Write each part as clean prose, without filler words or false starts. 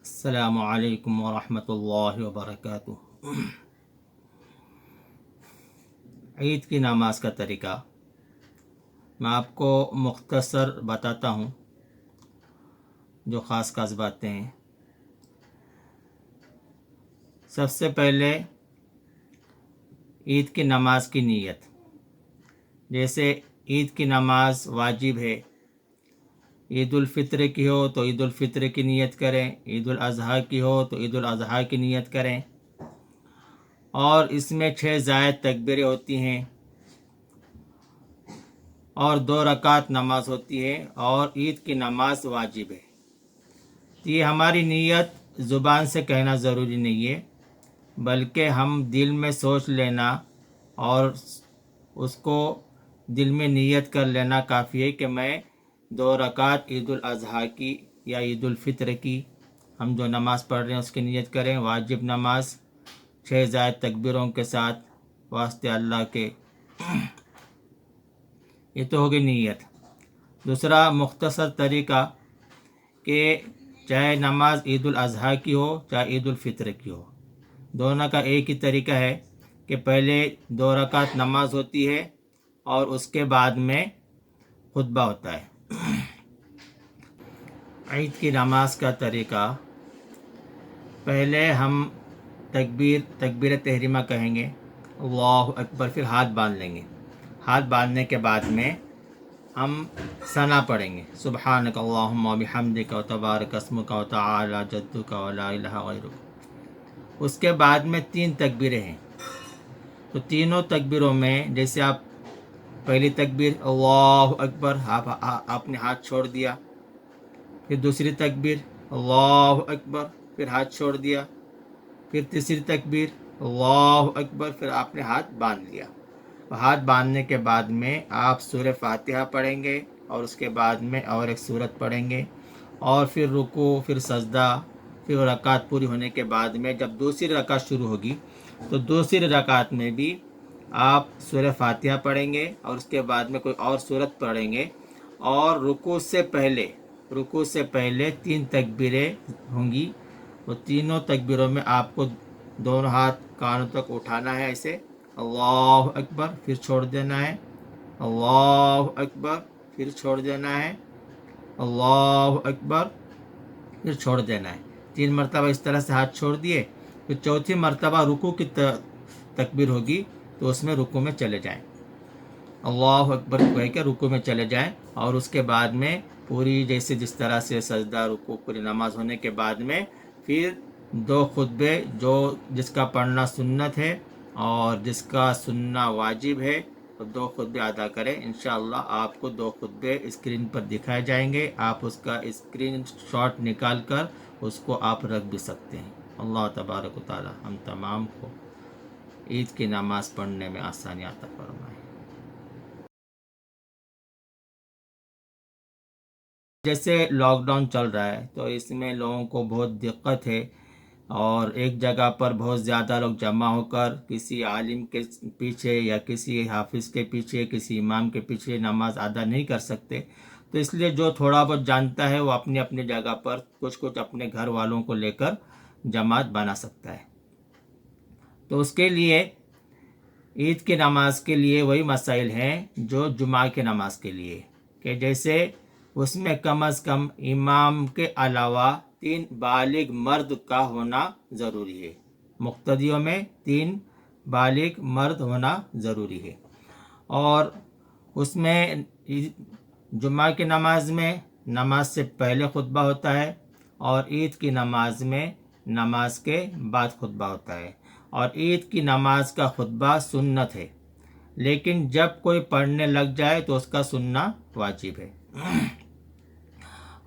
अस्सलामु अलैकुम वरहमतुल्लाहि वबरकातुह। ईद की नमाज का तरीका मैं आपको मुख्तसर बताता हूँ, जो ख़ास ख़ास बातें हैं। सबसे पहले ईद की नमाज की नीयत। जैसे ईद की नमाज वाजिब है, ईद उल फित्र की हो तो ईद उल फित्र की नीयत करें, ईद उल अज़हा की हो तो ईद उल अज़हा की नीयत करें। और इसमें 6 ज़ायद तकबीरें होती हैं और 2 रकात नमाज होती है और ईद की नमाज वाजिब है। तो ये हमारी नीयत ज़ुबान से कहना ज़रूरी नहीं है, बल्कि हम दिल में सोच लेना और उसको दिल में नीयत कर लेना काफ़ी है कि मैं 2 रकात ईद उल अज़हा की या ईद उल फित्र की हम जो नमाज़ पढ़ रहे हैं उसकी नीयत करें। वाजिब नमाज 6 ज़ायद तकबीरों के साथ वास्ते अल्लाह के। ये तो होगी नीयत। दूसरा मुख्तसर तरीका कि चाहे नमाज ईद उल अज़हा की हो चाहे ईद उल फित्र की हो, दोनों का एक ही तरीका है कि पहले 2 रकात नमाज होती है और उसके बाद में खुतबा होता है। ईद की नमाज का तरीका, पहले हम तकबीर तहरीमा कहेंगे, अल्लाहु अकबर, फिर हाथ बांध लेंगे। हाथ बांधने के बाद में हम सना पढ़ेंगे, सुब्हानक अल्लाहुम्मा बिहम्दिका व तबारक अस्मुका व तआला जद्दुका व ला इलाहा गैरुक। उसके बाद में 3 तकबीरें हैं, तो तीनों तकबीरों में जैसे आप पहली तकबीर अल्लाहु अकबर, आपने हाथ छोड़ दिया, फिर दूसरी तकबीर अल्लाहु अकबर, फिर हाथ छोड़ दिया, फिर तीसरी तकबीर अल्लाहु अकबर, फिर आपने हाथ बांध लिया। हाथ बांधने के बाद में आप सूरह फातिहा पढ़ेंगे और उसके बाद में और एक सूरत पढ़ेंगे और फिर रुकू, फिर सजदा, फिर रकात पूरी होने के बाद में जब दूसरी रकात शुरू होगी तो दूसरी रकात में भी आप सूरह फातिहा पढ़ेंगे और उसके बाद में कोई और सूरत पढ़ेंगे और रुकू से पहले 3 तकबीरें होंगी। तो तीनों तकबीरों में आपको दोनों हाथ कानों तक उठाना है, ऐसे अल्लाहु अकबर, फिर छोड़ देना है, अल्लाहु अकबर, फिर छोड़ देना है, अल्लाहु अकबर, फिर छोड़ देना है। 3 मरतबा इस तरह से हाथ छोड़ दिए। फिर चौथी मरतबा रुकू की तकबीर होगी तो उसमें रुकू में चले जाएं, अल्लाहु अकबर कह के रुकू में चले जाएं। और उसके बाद में पूरी जैसे जिस तरह से सजदा रुकू पूरी नमाज होने के बाद में फिर 2 खुतबे, जो जिसका पढ़ना सुन्नत है और जिसका सुनना वाजिब है, तो 2 खुतबे अदा करें। इंशाअल्लाह आपको 2 खुतबे स्क्रीन पर दिखाए जाएंगे। आप उसका स्क्रीन शॉट निकाल कर उसको आप रख भी सकते हैं। अल्लाह तबारक व तआला हम तमाम को ईद की नमाज़ पढ़ने में आसानी अता फरमाए। जैसे लॉकडाउन चल रहा है तो इसमें लोगों को बहुत दिक्कत है और एक जगह पर बहुत ज़्यादा लोग जमा होकर किसी आलिम के पीछे या किसी हाफिज़ के पीछे, किसी इमाम के पीछे नमाज अदा नहीं कर सकते। तो इसलिए जो थोड़ा बहुत जानता है वो अपनी अपनी जगह पर कुछ कुछ अपने घर वालों को लेकर जमात बना सकता है। तो उसके लिए ईद की नमाज के लिए वही मसाइल हैं जो जुमा की नमाज के लिए, कि जैसे उसमें कम अज़ कम इमाम के अलावा 3 बालिग मर्द का होना ज़रूरी है। मुक्तदियों में 3 बालिग मर्द होना ज़रूरी है। और उसमें जुमा की नमाज में नमाज से पहले खुतबा होता है और ईद की नमाज में नमाज के बाद खुतबा होता है। और ईद की नमाज का खुतबा सुन्नत है, लेकिन जब कोई पढ़ने लग जाए तो उसका सुनना वाजिब है।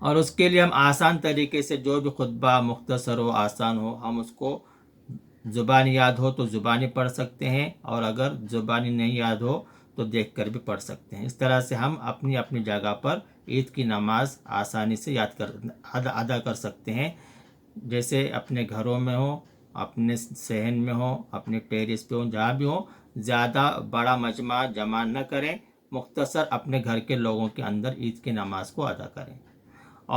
और उसके लिए हम आसान तरीके से जो भी खुतबा मुख्तसर हो, आसान हो, हम उसको ज़ुबानी याद हो तो ज़ुबानी पढ़ सकते हैं और अगर ज़ुबानी नहीं याद हो तो देख कर भी पढ़ सकते हैं। इस तरह से हम अपनी अपनी जगह पर ईद की नमाज आसानी से अदा कर सकते हैं। जैसे अपने घरों में हो, अपने सहन में हो, अपने टेरेस पे हो, जहाँ भी हो, ज़्यादा बड़ा मजमा जमा न करें, मुख्तसर अपने घर के लोगों के अंदर ईद की नमाज को अदा करें।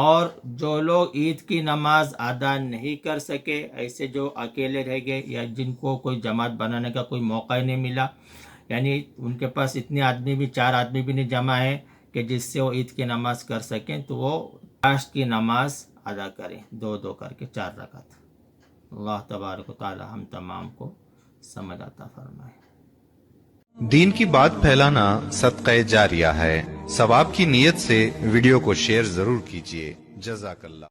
اور جو لوگ عید کی نماز ادا نہیں کر سکے، ایسے جو اکیلے رہ گئے یا جن کو کوئی جماعت بنانے کا کوئی موقع ہی نہیں ملا، یعنی ان کے پاس اتنے آدمی بھی 4 آدمی بھی نہیں جمع ہے کہ جس سے وہ عید کی نماز کر سکیں، تو وہ چاشت کی نماز ادا کریں 2 کر کے 4 رکعت۔ اللہ تبارک و تعالی ہم تمام کو سمجھ عطا فرمائے۔ دین کی بات پھیلانا صدقہ جاریہ ہے، ثواب کی نیت سے ویڈیو کو شیئر ضرور کیجیے۔ جزاک اللہ۔